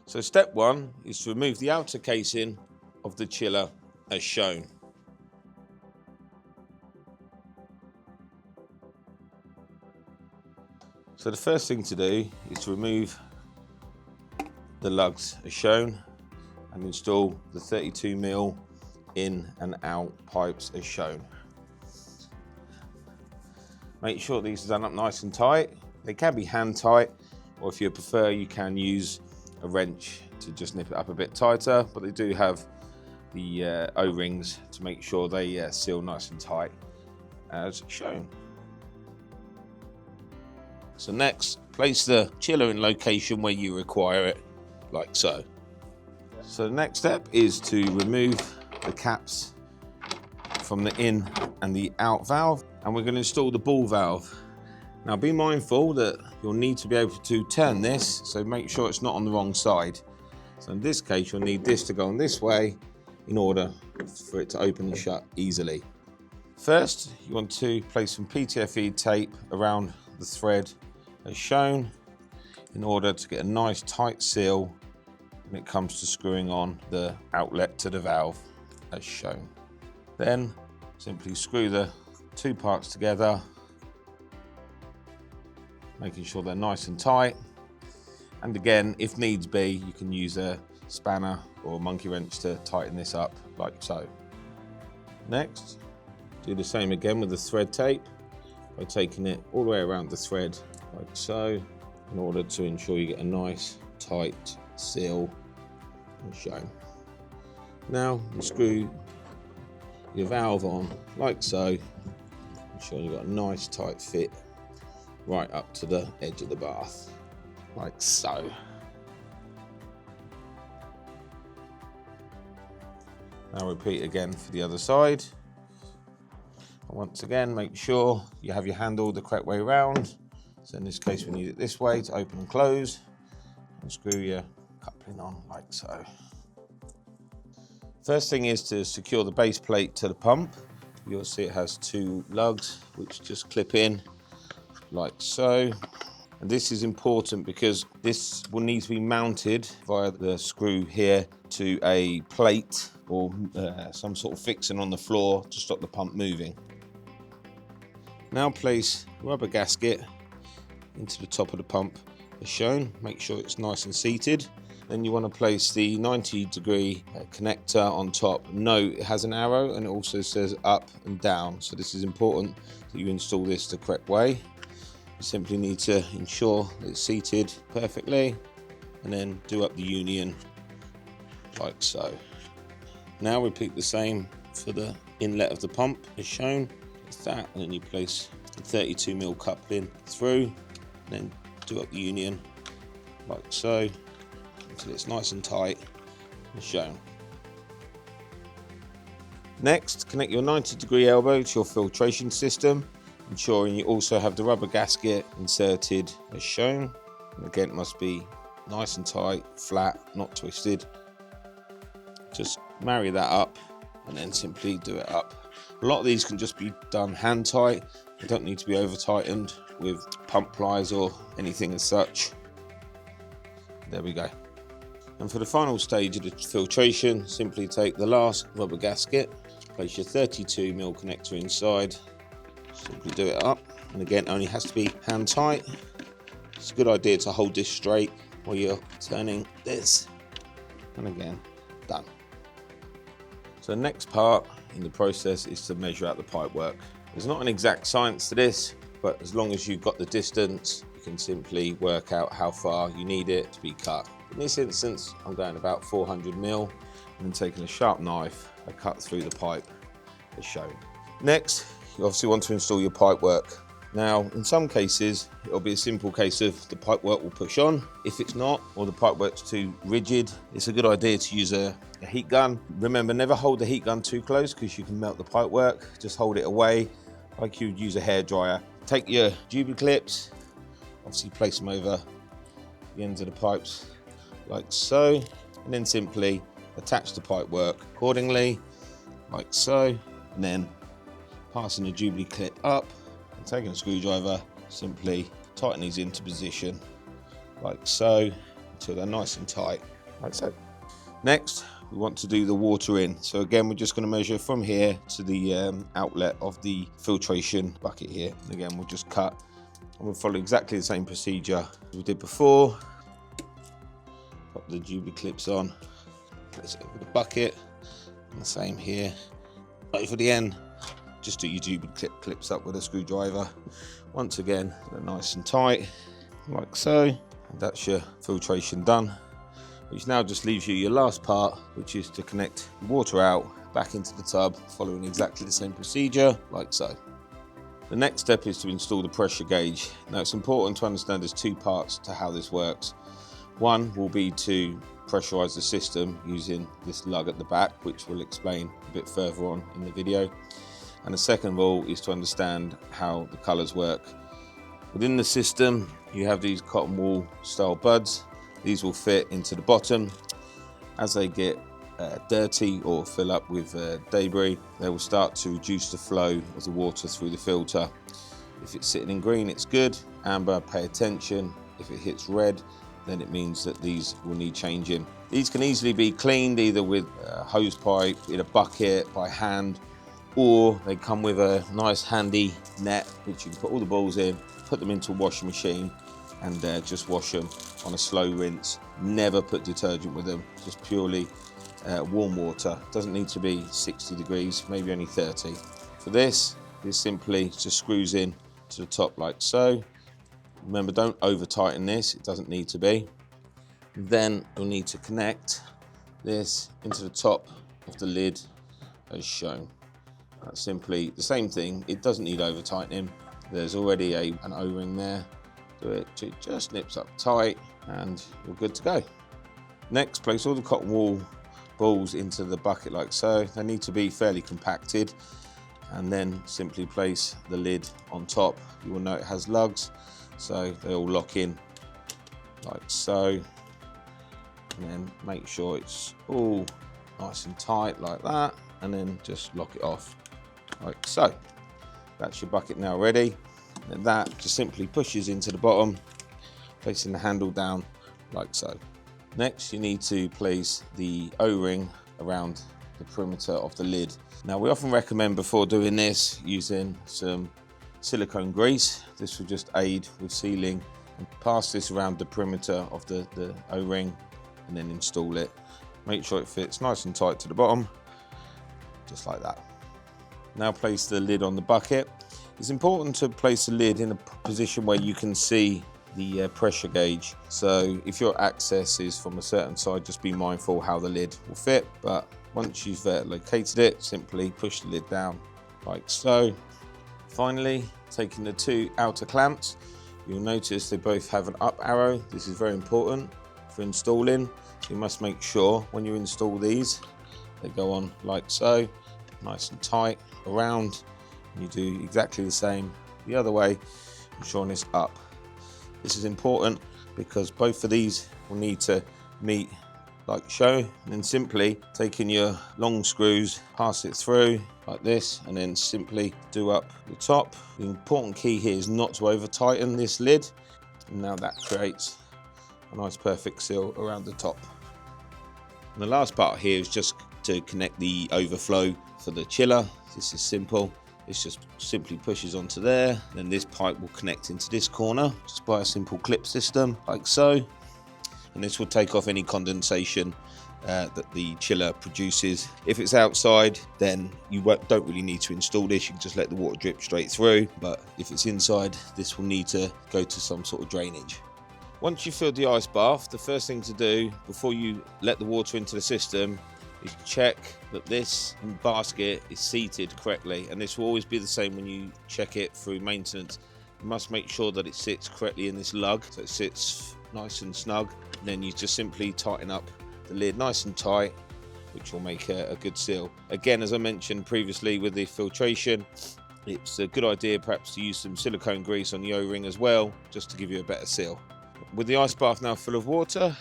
So step one is to remove the outer casing of the chiller as shown. So the first thing to do is to remove the lugs as shown and install the 32mm in and out pipes as shown. Make sure these are done up nice and tight. They can be hand tight, or if you prefer you can use a wrench to just nip it up a bit tighter, but they do have the O-rings to make sure they seal nice and tight as shown. So next, place the chiller in location where you require it, like so. So the next step is to remove the caps from the in and the out valve, and we're going to install the ball valve. Now be mindful that you'll need to be able to turn this, so make sure it's not on the wrong side. So in this case you'll need this to go on this way in order for it to open and shut easily. First you want to place some PTFE tape around the thread as shown in order to get a nice tight seal when it comes to screwing on the outlet to the valve as shown. Then simply screw the two parts together, making sure they're nice and tight. And again, if needs be, you can use a spanner or a monkey wrench to tighten this up like so. Next, do the same again with the thread tape by taking it all the way around the thread like so in order to ensure you get a nice tight seal as shown. Now you screw your valve on like so, ensure you've got a nice tight fit right up to the edge of the bath, like so. Now repeat again for the other side. And once again, make sure you have your handle the correct way around. So in this case, we need it this way to open and close, and screw your coupling on like so. First thing is to secure the base plate to the pump. You'll see it has two lugs which just clip in like so. And this is important because this will need to be mounted via the screw here to a plate or some sort of fixing on the floor to stop the pump moving. Now place the rubber gasket into the top of the pump as shown. Make sure it's nice and seated. Then you want to place the 90-degree connector on top. Note it has an arrow and it also says up and down, so this is important that you install this the correct way. You simply need to ensure that it's seated perfectly and then do up the union like so. Now repeat the same for the inlet of the pump as shown. It's that, and then you place the 32mm coupling through and then do up the union like so until it's nice and tight as shown. Next, connect your 90-degree elbow to your filtration system, ensuring you also have the rubber gasket inserted as shown. And again, it must be nice and tight, flat, not twisted. Just marry that up and then simply do it up. A lot of these can just be done hand tight. They don't need to be over tightened with pump pliers or anything as such. There we go. And for the final stage of the filtration, simply take the last rubber gasket, place your 32mm connector inside, simply do it up, and again it only has to be hand tight. It's a good idea to hold this straight while you're turning this, and again, done. So the next part in the process is to measure out the pipe work. There's not an exact science to this, but as long as you've got the distance, you can simply work out how far you need it to be cut. In this instance, I'm going about 400mm and then taking a sharp knife, I cut through the pipe as shown. Next, you obviously want to install your pipe work. Now, in some cases, it'll be a simple case of the pipe work will push on. If it's not, or the pipe work's too rigid, it's a good idea to use a heat gun. Remember, never hold the heat gun too close because you can melt the pipe work. Just hold it away like you'd use a hairdryer. Take your Jubilee clips, obviously place them over the ends of the pipes like so, and then simply attach the pipe work accordingly like so, and then passing the Jubilee clip up and taking a screwdriver, simply tighten these into position like so until they're nice and tight like so. Next, we want to do the water in. So again, we're just going to measure from here to the outlet of the filtration bucket here. And again, we'll just cut, and we'll follow exactly the same procedure as we did before. Pop the Jubilee clips on, place it over the bucket, and the same here. Right for the end, just do your Jubilee clips up with a screwdriver. Once again, they're nice and tight, like so. And that's your filtration done, which now just leaves you your last part, which is to connect the water out back into the tub, following exactly the same procedure, like so. The next step is to install the pressure gauge. Now it's important to understand there's two parts to how this works. One will be to pressurize the system using this lug at the back, which we'll explain a bit further on in the video. And the second of all is to understand how the colors work. Within the system, you have these cotton wool style buds. These will fit into the bottom. As they get dirty or fill up with debris, they will start to reduce the flow of the water through the filter. If it's sitting in green, it's good. Amber, pay attention. If it hits red, then it means that these will need changing. These can easily be cleaned either with a hose pipe, in a bucket, by hand, or they come with a nice handy net which you can put all the balls in, put them into a washing machine, and just wash them on a slow rinse. Never put detergent with them, just purely warm water. Doesn't need to be 60 degrees, maybe only 30. For this simply just screws in to the top like so. Remember, don't over tighten this, it doesn't need to be. Then you'll need to connect this into the top of the lid as shown. That's simply the same thing, it doesn't need over tightening. There's already an O-ring there. Do it, it just nips up tight and you're good to go. Next, place all the cotton wool balls into the bucket like so. They need to be fairly compacted, and then simply place the lid on top. You will know it has lugs, so they all lock in like so, and then make sure it's all nice and tight like that, and then just lock it off like so. That's your bucket now ready. And that just simply pushes into the bottom, placing the handle down like so. Next, you need to place the O-ring around the perimeter of the lid. Now, we often recommend before doing this using some silicone grease. This will just aid with sealing, and pass this around the perimeter of the O-ring and then install it. Make sure it fits nice and tight to the bottom, just like that. Now place the lid on the bucket. It's important to place the lid in a position where you can see the pressure gauge. So if your access is from a certain side, just be mindful how the lid will fit. But once you've located it, simply push the lid down like so. Finally, taking the two outer clamps, you'll notice they both have an up arrow. This is very important for installing. You must make sure when you install these, they go on like so, nice and tight around. You do exactly the same the other way, ensuring it's up. This is important because both of these will need to meet like so, and then simply taking your long screws, pass it through like this, and then simply do up the top. The important key here is not to over tighten this lid, and now that creates a nice perfect seal around the top. And the last part here is just to connect the overflow for the chiller. This is simple. This just simply pushes onto there, then this pipe will connect into this corner just by a simple clip system like so, and this will take off any condensation that the chiller produces. If it's outside, then you don't really need to install this, you can just let the water drip straight through, but if it's inside, this will need to go to some sort of drainage. Once you've filled the ice bath, the first thing to do before you let the water into the system is check that this basket is seated correctly, and this will always be the same when you check it through maintenance. You must make sure that it sits correctly in this lug, so it sits nice and snug. And then you just simply tighten up the lid nice and tight, which will make a good seal. Again, as I mentioned previously with the filtration, it's a good idea perhaps to use some silicone grease on the O-ring as well, just to give you a better seal. With the ice bath now full of water,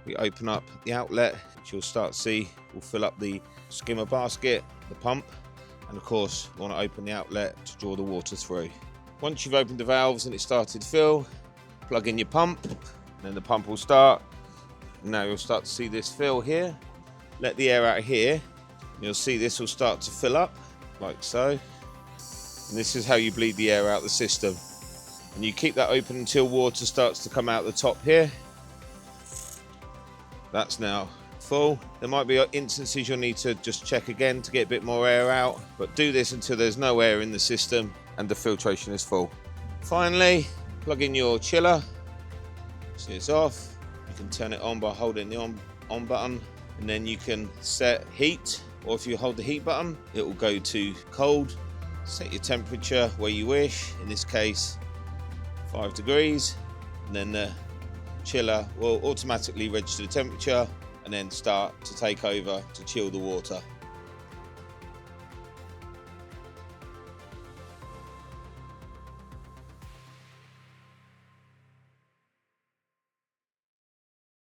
we open up the outlet, which you'll start to see will fill up the skimmer basket, the pump, and of course you want to open the outlet to draw the water through. Once you've opened the valves and it started to fill, plug in your pump, and then the pump will start. Now you'll start to see this fill here. Let the air out here. You'll see this will start to fill up, like so. And this is how you bleed the air out the system. And you keep that open until water starts to come out the top here. That's now full. There might be instances you'll need to just check again to get a bit more air out, but do this until there's no air in the system and the filtration is full. Finally, plug in your chiller. See, it's off. You can turn it on by holding the on button, and then you can set heat, or if you hold the heat button, it will go to cold. Set your temperature where you wish, in this case 5 degrees, and then the chiller will automatically register the temperature and then start to take over to chill the water.